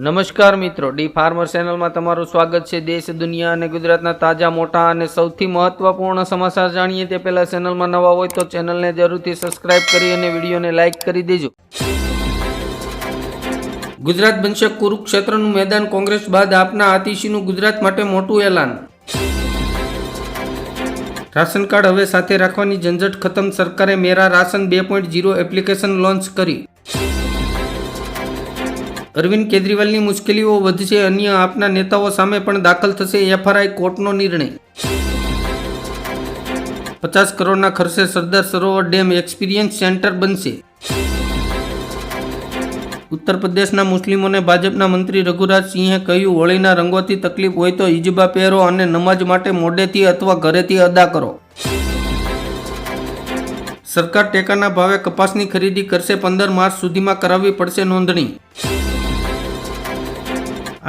નમસ્કાર મિત્રો, D farmer ચેનલમાં તમારું સ્વાગત છે। દેશ, દુનિયા અને ગુજરાતના તાજા, મોટા અને સૌથી મહત્વપૂર્ણ સમાચાર જાણીએ તે પહેલા ચેનલમાં નવા હોય તો ચેનલને જરૂરથી સબસ્ક્રાઇબ કરી અને વિડીયોને લાઇક કરી દેજો। ગુજરાત બનશે કુરુક્ષેત્રનું મેદાન, કોંગ્રેસ બાદ આપના આતિશીનું ગુજરાત માટે મોટું એલાન। રાશન કાર્ડ હવે સાથે રાખવાની ઝંઝટ ખતમ, સરકારે મેરા રાશન 2.0 એપ્લિકેશન લોન્ચ કરી। અરવિંદ કેજરીવાલની મુશ્કેલીઓ વધશે, અન્ય આપના નેતાઓ સામે પણ દાખલ થશે એફઆરઆઈ કોર્ટનો નિર્ણય। 50 કરોડના ખર્ચે Sardar Sarovar dam experience centre બનશે। ઉત્તર પ્રદેશના મુસ્લિમોને ભાજપના મંત્રી રઘુરાજ સિંહે કહ્યું, હોળીના રંગોથી તકલીફ હોય તો હિજબા પહેરો અને નમાજ માટે મોડેથી અથવા ઘરેથી અદા કરો। સરકાર ટેકાના ભાવે કપાસની ખરીદી કરશે, 15 માર્ચ સુધીમાં કરાવવી પડશે નોંધણી।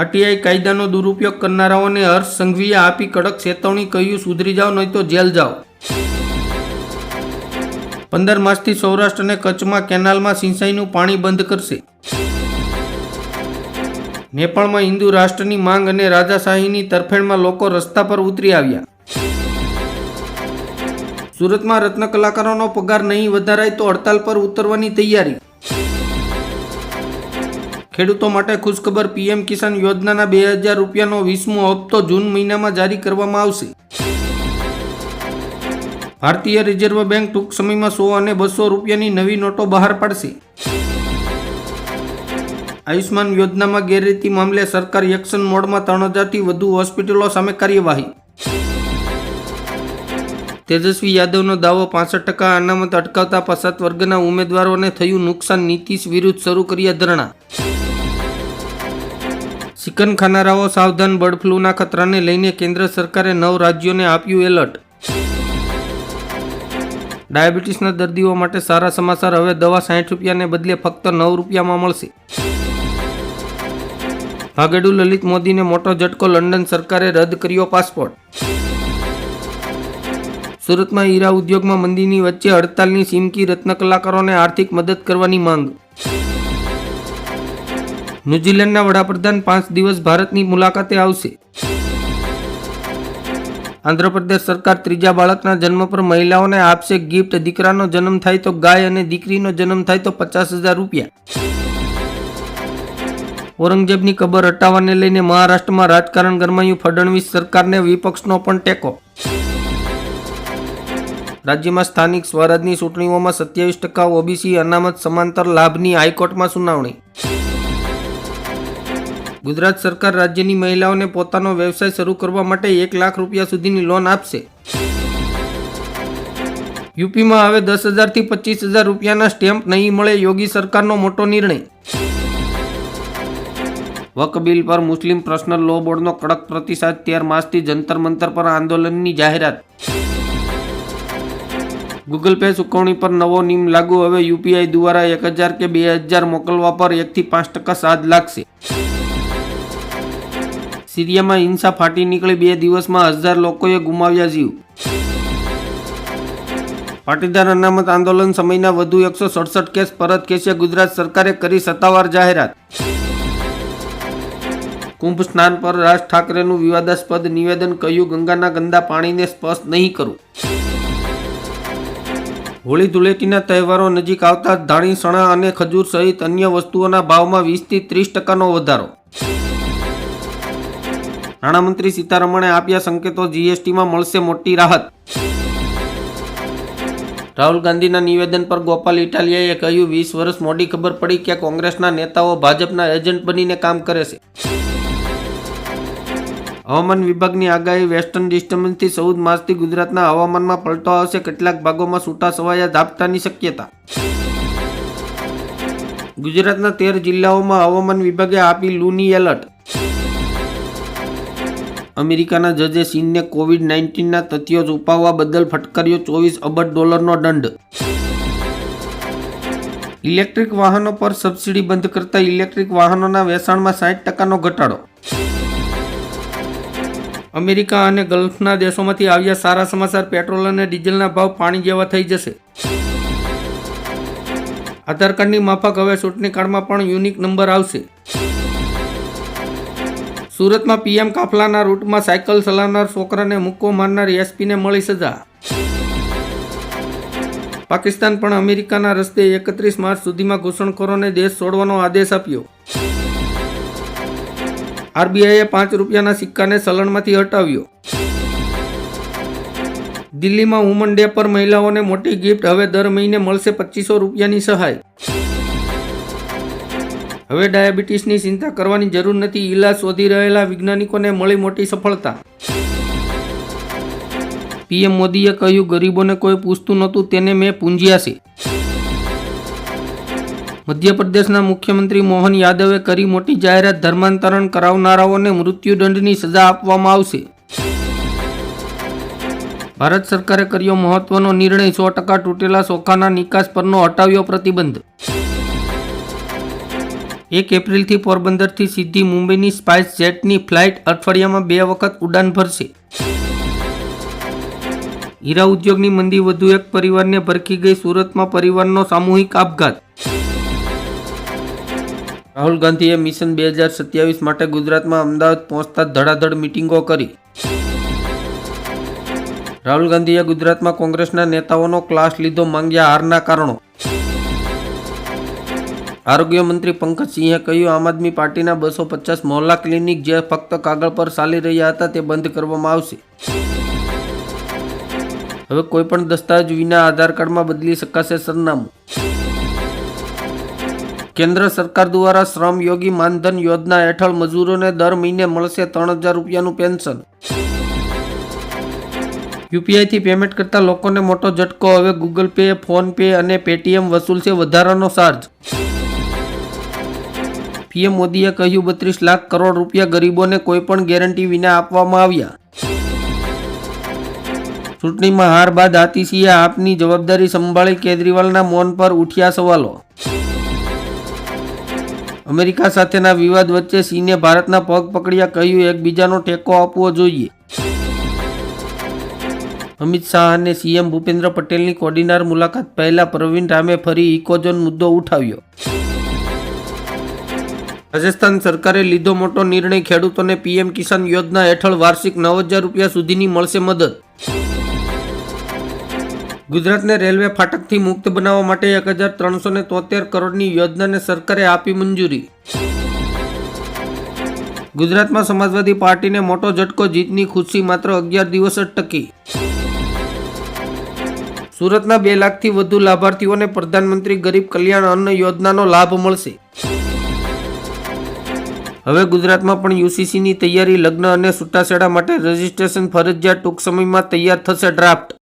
આરટીઆઈ કાયદાનો દુરુપયોગ કરનારાઓને હર્ષ સંઘવીએ આપી કડક ચેતવણી, કહ્યું સુધરી જાઓ નહીં તો જેલ જાઓ। 15 માર્ચથી સૌરાષ્ટ્ર અને કચ્છમાં કેનાલમાં સિંચાઈનું પાણી બંધ કરશે। નેપાળમાં હિન્દુ રાષ્ટ્રની માંગ અને રાજાશાહીની તરફેણમાં લોકો રસ્તા પર ઉતરી આવ્યા। સુરતમાં રત્ન કલાકારોનો પગાર નહીં વધારાય તો હડતાલ પર ઉતરવાની તૈયારી। ખેડૂતો માટે ખુશખબર, પીએમ કિસાન યોજનાના 2000 રૂપિયાનો 20મો હપ્તો જૂન મહિનામાં જારી કરવામાં આવશે। ભારતીય રિઝર્વ બેંક ટૂંક સમયમાં 100 અને 200 રૂપિયાની નવી નોટો બહાર પાડશે। આયુષ્માન યોજનામાં ગેરરીતિ મામલે સરકાર એક્શન મોડમાં, 3000થી વધુ હોસ્પિટલો સામે કાર્યવાહી। તેજસ્વી યાદવનો દાવો, 65% અનામત અટકાવતા પછાત વર્ગના ઉમેદવારોને થયું નુકસાન, નીતિશ વિરુદ્ધ શરૂ કર્યા ધરણા। ચિકન ખાનારાઓ સાવધાન, બર્ડ ફ્લૂના ખતરાને લઈને કેન્દ્ર સરકારે 9 રાજ્યોને આપ્યું એલર્ટ। ડાયાબિટીસના દર્દીઓ માટે સારા સમાચાર, હવે દવા 60 રૂપિયાને બદલે ફક્ત 9 રૂપિયામાં મળશે। ભાગેડુ લલિત મોદીને મોટો ઝટકો, લંડન સરકારે રદ કર્યો પાસપોર્ટ। સુરતમાં હીરા ઉદ્યોગમાં મંદીની વચ્ચે હડતાલની ચીમકી, રત્ન કલાકારોને આર્થિક મદદ કરવાની માંગ। ન્યૂઝીલેન્ડના વડાપ્રધાન 5 દિવસ ભારતની મુલાકાતે આવશે। આંધ્રપ્રદેશ સરકાર ત્રીજા બાળકના જન્મ પર મહિલાઓને આપશે ગિફ્ટ, દીકરાનો જન્મ થાય તો ગાય અને દીકરીનો જન્મ થાય તો 50,000 રૂપિયા। ઔરંગઝેબની કબર હટાવવાને લઈને મહારાષ્ટ્રમાં રાજકારણ ગરમાયું, ફડણવીસ સરકારને વિપક્ષનો પણ ટેકો। રાજ્યમાં સ્થાનિક સ્વરાજની ચૂંટણીઓમાં 27% ઓબીસી અનામત સમાંતર લાભની હાઈકોર્ટમાં સુનાવણી। ગુજરાત સરકાર રાજ્યની મહિલાઓને પોતાનો વ્યવસાય શરૂ કરવા માટે 1 લાખ રૂપિયા સુધીની લોન આપશે। યુપીમાં હવે 10,000થી 25,000 રૂપિયાના સ્ટેમ્પ નહીં મળે, યોગી સરકારનો મોટો નિર્ણય। વક્ફ બિલ પર મુસ્લિમ પર્સનલ લો બોર્ડનો કડક પ્રતિસાદ, 13 માર્ચથી જંતર મંતર પર આંદોલનની જાહેરાત। ગૂગલ પે ચૂકવણી પર નવો નિયમ લાગુ, હવે યુપીઆઈ દ્વારા 1000 કે 2000 મોકલવા પર 1 થી 5% ચાર્જ લાગશે। સિરિયામાં હિંસા ફાટી નીકળી, 2 દિવસમાં 1000 લોકોએ ગુમાવ્યા જીવ। પાટીદાર અનામત આંદોલન સમયના વધુ 167 કેસ પરત ખેંચ્યા, ગુજરાત સરકારે કરી સત્તાવાર જાહેરાત। કુંભ સ્નાન પર રાજ ઠાકરેનું વિવાદાસ્પદ નિવેદન, કહ્યું ગંગાના ગંદા પાણીને સ્પર્શ નહીં કરું। હોળી ધૂળેટીના તહેવારો નજીક આવતા ધાણી, સણા અને ખજૂર સહિત અન્ય વસ્તુઓના ભાવમાં 20 થી 30% વધારો। નાણામંત્રી સીતારમણે આપ્યા સંકેતો, જીએસટીમાં મળશે મોટી રાહત। રાહુલ ગાંધીના નિવેદન પર ગોપાલ ઇટાલિયાએ કહ્યું, 20 વર્ષ મોડી ખબર પડી કે કોંગ્રેસના નેતાઓ ભાજપના એજન્ટ બનીને કામ કરે છે। હવામાન વિભાગની આગાહી, વેસ્ટર્ન ડિસ્ટર્બન્સથી 14 માર્ચથી ગુજરાતના હવામાનમાં પલટો આવશે, કેટલાક ભાગોમાં છૂટાછવાયા ઝાપટાની શક્યતા। ગુજરાતના 13 જિલ્લાઓમાં હવામાન વિભાગે આપી લૂની એલર્ટ। અમેરિકાના જજે ચીનને કોવિડ-19ના તથ્યો છુપાવવા બદલ ફટકાર્યો $24 અબજ દંડ। ઇલેક્ટ્રિક વાહનો પર સબસિડી બંધ કરતા ઇલેક્ટ્રિક વાહનોના વેચાણમાં 60%નો ઘટાડો। અમેરિકા અને ગલ્ફના દેશોમાંથી આવ્યા સારા સમાચાર, પેટ્રોલ અને ડીઝલના ભાવ પાણી જેવા થઈ જશે। આધાર કાર્ડની માફક હવે ચૂંટણી કાર્ડમાં પણ યુનિક નંબર આવશે। સુરતમાં પીએમ કાફલાના રૂટમાં સાયકલ ચલાવનાર છોકરાને મુક્કો મારનાર એસપીને મળી સજા. પાકિસ્તાન પણ અમેરિકાના રસ્તે 31 માર્ચ સુધીમાં ઘૂસણખોરોને દેશ છોડવાનો આદેશ આપ્યો. આરબીઆઈએ 5 રૂપિયાના સિક્કાને ચલણમાંથી હટાવ્યો. દિલ્હીમાં વુમન ડે પર મહિલાઓને મોટી ગિફ્ટ. હવે દર મહિને મળશે 2500 રૂપિયાની સહાય. હવે ડાયાબિટીસની ચિંતા કરવાની જરૂર નથી. ઈલાજ શોધી રહેલા વૈજ્ઞાનિકોને મળી મોટી સફળતા. પીએમ મોદીએ કહ્યું, ગરીબોને કોઈ પૂછતું નહોતું, તેને મેં પૂંજ્યા છે. મધ્યપ્રદેશના મુખ્યમંત્રી મોહન યાદવે કરી મોટી જાહેરાત. ધર્માંતરણ કરાવનારાઓને મૃત્યુદંડની સજા આપવામાં આવશે. ભારત સરકારે કર્યો મહત્વનો નિર્ણય. 100% તૂટેલા ચોખાના નિકાસ પરનો હટાવ્યો પ્રતિબંધ. 1 એપ્રિલથી પોરબંદરથી સીધી મુંબઈની સ્પાઇસ જેટની ફ્લાઇટ અઠવાડિયામાં 2 વખત ઉડાન ભરશે. હીરા ઉદ્યોગની મંદી. વધુ એક પરિવારને ભરખી ગઈ. સુરતમાં પરિવારનો સામૂહિક આપઘાત. રાહુલ ગાંધીએ મિશન 2027 માટે ગુજરાતમાં અમદાવાદ પહોંચતા ધડાધડ મિટિંગો કરી. રાહુલ ગાંધીએ ગુજરાતમાં કોંગ્રેસના નેતાઓનો ક્લાસ લીધો. માંગ્યા હારના કારણો. આરોગ્ય મંત્રી પંકજસિંહે કહ્યું, આમ આદમી પાર્ટીના 250 મોહલ્લા ક્લિનિક જે ફક્ત કાગળ પર ચાલી રહ્યા હતા તે બંધ કરવામાં આવશે. હવે કોઈપણ દસ્તાવેજ વિના આધાર કાર્ડમાં બદલી શકાશે સરનામું. કેન્દ્ર સરકાર દ્વારા શ્રમ યોગી માનધન યોજના હેઠળ મજૂરોને દર મહિને મળશે 3000 રૂપિયાનું પેન્શન. યુપીઆઈથી પેમેન્ટ કરતા લોકોને મોટો ઝટકો. હવે ગૂગલ પે, ફોન પે અને પેટીએમ વસૂલશે વધારાનો ચાર્જ. પીએમ મોદીએ કહ્યું, 32 લાખ કરોડ રૂપિયા ગરીબોને કોઈપણ ગેરંટી વિના આપવામાં આવ્યા. ચૂંટણીમાં હાર બાદ આતિશીએ આપની જવાબદારી સંભાળી. કેજરીવાલના મૌન પર ઉઠ્યા સવાલો. અમેરિકા સાથેના વિવાદ વચ્ચે ચીને ભારતના પગ પકડ્યા. કહ્યું, એકબીજાનો ટેકો આપવો જોઈએ. અમિત શાહ અને સીએમ ભૂપેન્દ્ર પટેલની કોડીનાર મુલાકાત. પહેલા પ્રવીણ રામે ફરી ઇકોઝોન મુદ્દો ઉઠાવ્યો. રાજસ્થાન સરકારે લીધો મોટો નિર્ણય. ખેડૂતોને પીએમ કિસાન યોજના હેઠળ વાર્ષિક 9000 રૂપિયા સુધીની મળશે મદદ. ગુજરાતને રેલવે ફાટકથી મુક્ત બનાવવા માટે 1373 કરોડની યોજનાને સરકારે આપી મંજૂરી. ગુજરાતમાં સમાજવાદી પાર્ટીને મોટો ઝટકો. જીતની ખુશી માત્ર 11 દિવસ જ ટકી. સુરતના 2 લાખથી વધુ લાભાર્થીઓને પ્રધાનમંત્રી ગરીબ કલ્યાણ અન્ન યોજનાનો લાભ મળશે. હવે ગુજરાતમાં પણ યુસીસીની તૈયારી. લગ્ન અને છૂટાછેડા માટે રજીસ્ટ્રેશન ફરજિયાત. ટૂંક સમયમાં તૈયાર થશે ડ્રાફ્ટ.